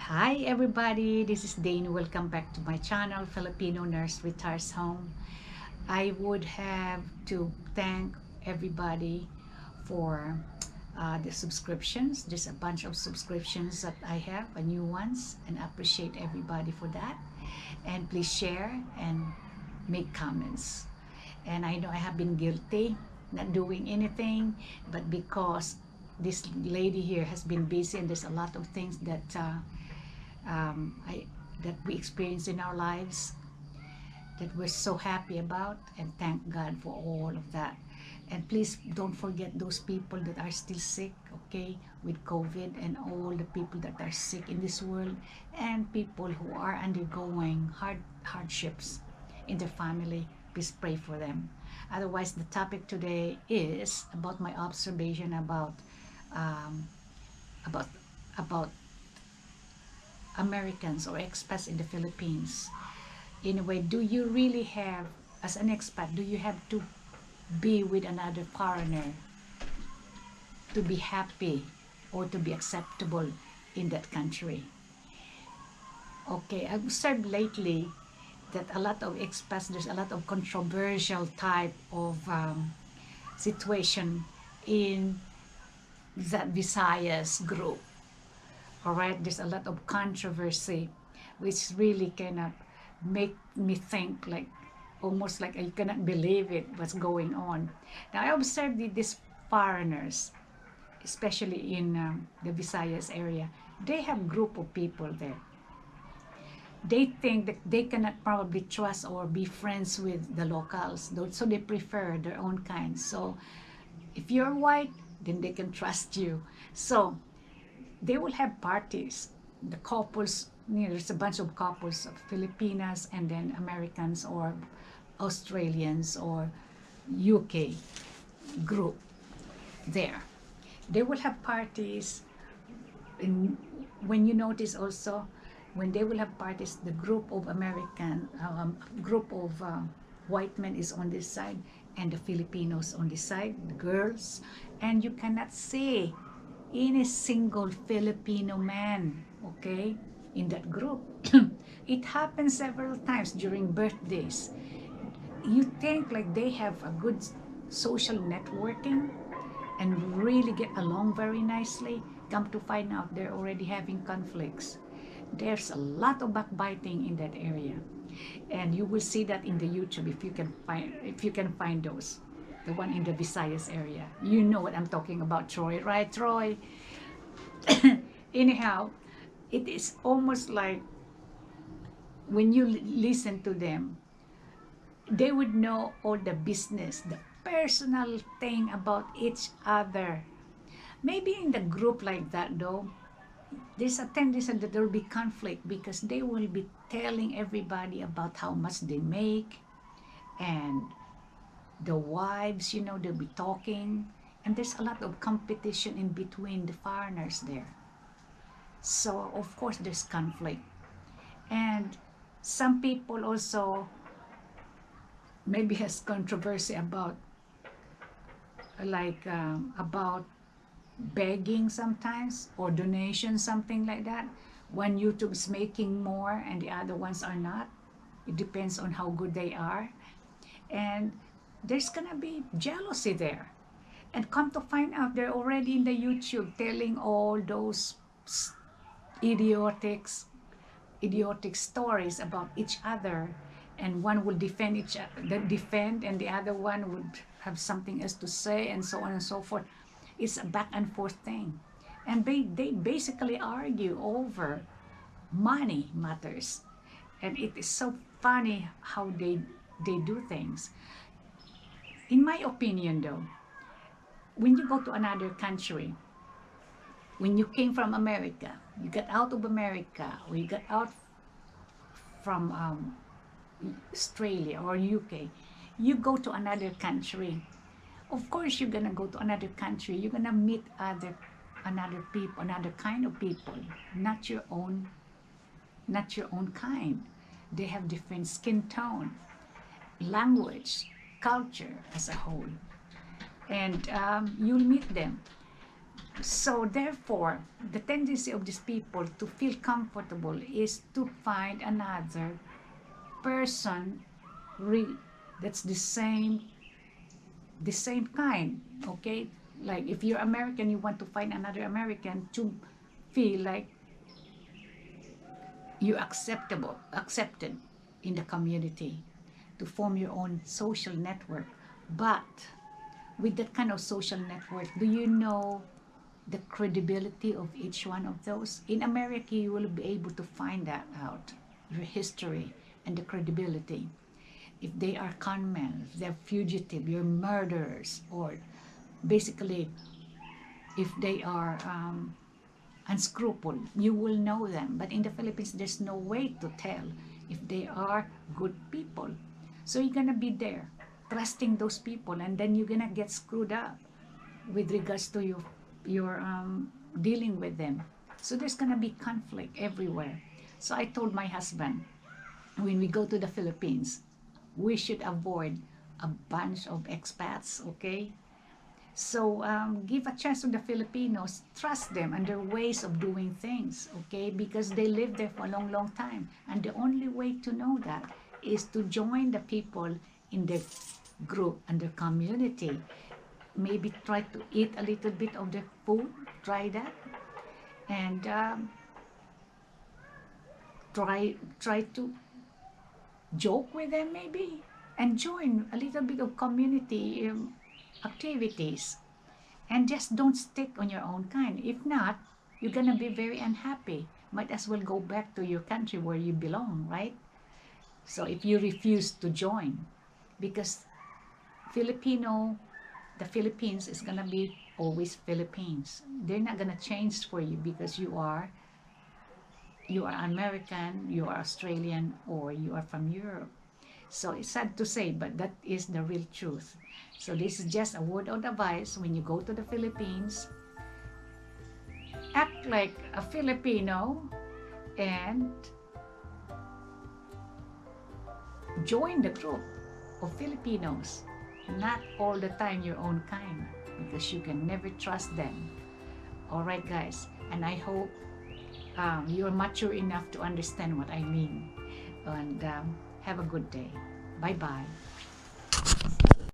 Hi everybody, this is Dane. Welcome back to my channel, Filipino Nurse Retires Home. I would have to thank everybody for the subscriptions. There's a bunch of subscriptions that I have, new ones, and I appreciate everybody for that. And please share and make comments. And I know I have been guilty not doing anything, but because this lady here has been busy and there's a lot of things that that we experience in our lives that we're so happy about, and thank God for all of that. And please don't forget those people that are still sick, okay, with COVID, and all the people that are sick in this world, and people who are undergoing hardships in their family. Please pray for them. Otherwise, the topic today is about my observation um, about about Americans or expats in the Philippines. In a way, do you really have, as an expat, do you have to be with another foreigner to be happy or to be acceptable in that country? Okay, I've observed lately that a lot of expats, there's a lot of controversial type of situation in that Visayas group. All right, there's a lot of controversy, which really cannot make me think, like almost like I cannot believe it, what's going on. Now I observed these foreigners, especially in the Visayas area. They have group of people there. They think that they cannot probably trust or be friends with the locals, so they prefer their own kind. So if you're white, then they can trust you. So they will have parties. The couples, there's a bunch of couples of Filipinas and then Americans or Australians or UK group there. They will have parties. And when you notice also, when they will have parties, the group of group of white men is on this side and the Filipinos on this side, the girls, and you cannot see any single Filipino man, okay, in that group. It happens several times during birthdays. You think like they have a good social networking and really get along very nicely. Come to find out, they're already having conflicts. There's a lot of backbiting in that area, and you will see that in the YouTube if you can find those, the one in the Visayas area. You know what I'm talking about, Troy, right, Troy? Anyhow, it is almost like when you listen to them, they would know all the business, the personal thing about each other. Maybe in the group like that, though, there's a tendency that there will be conflict because they will be telling everybody about how much they make, and the wives, they'll be talking, and there's a lot of competition in between the foreigners there. So of course there's conflict, and some people also maybe has controversy about about begging sometimes, or donation, something like that. One YouTube's making more and the other ones are not. It depends on how good they are, and there's gonna be jealousy there. And come to find out, they're already in the YouTube telling all those idiotic stories about each other, and one will defend and the other one would have something else to say, and so on and so forth. It's a back and forth thing, and they basically argue over money matters, and it is so funny how they do things. In my opinion, though, when you go to another country, when you came from America, you got out of America, or you got out from Australia or UK, you go to another country. Of course, you're gonna go to another country. You're gonna meet another people, another kind of people, not your own kind. They have different skin tone, language, culture as a whole, and you'll meet them. So therefore, the tendency of these people to feel comfortable is to find another person that's the same kind, okay? Like if you're American, you want to find another American to feel like you accepted in the community, to form your own social network. But with that kind of social network, do you know the credibility of each one of those? In America, you will be able to find that out, your history and the credibility. If they are conmen, if they're fugitive, you're murderers, or basically if they are unscrupulous, you will know them. But in the Philippines, there's no way to tell if they are good people. So you're gonna be there trusting those people, and then you're gonna get screwed up with regards to your dealing with them. So there's gonna be conflict everywhere. So I told my husband, when we go to the Philippines, we should avoid a bunch of expats, okay? So give a chance to the Filipinos, trust them and their ways of doing things, okay? Because they live there for a long, long time. And the only way to know that is to join the people in their group and their community. Maybe try to eat a little bit of their food, try that. And try to joke with them maybe, and join a little bit of community activities, and just don't stick on your own kind. If not, you're gonna be very unhappy. Might as well go back to your country where you belong, right? So if you refuse to join, because Filipino, the Philippines is gonna be always Philippines. They're not gonna change for you because you are American, you are Australian, or you are from Europe. So it's sad to say, but that is the real truth. So this is just a word of advice. When you go to the Philippines, act like a Filipino and join the group of Filipinos. Not all the time your own kind, because you can never trust them. All right, guys, and I hope you're mature enough to understand what I mean. And have a good day. Bye bye.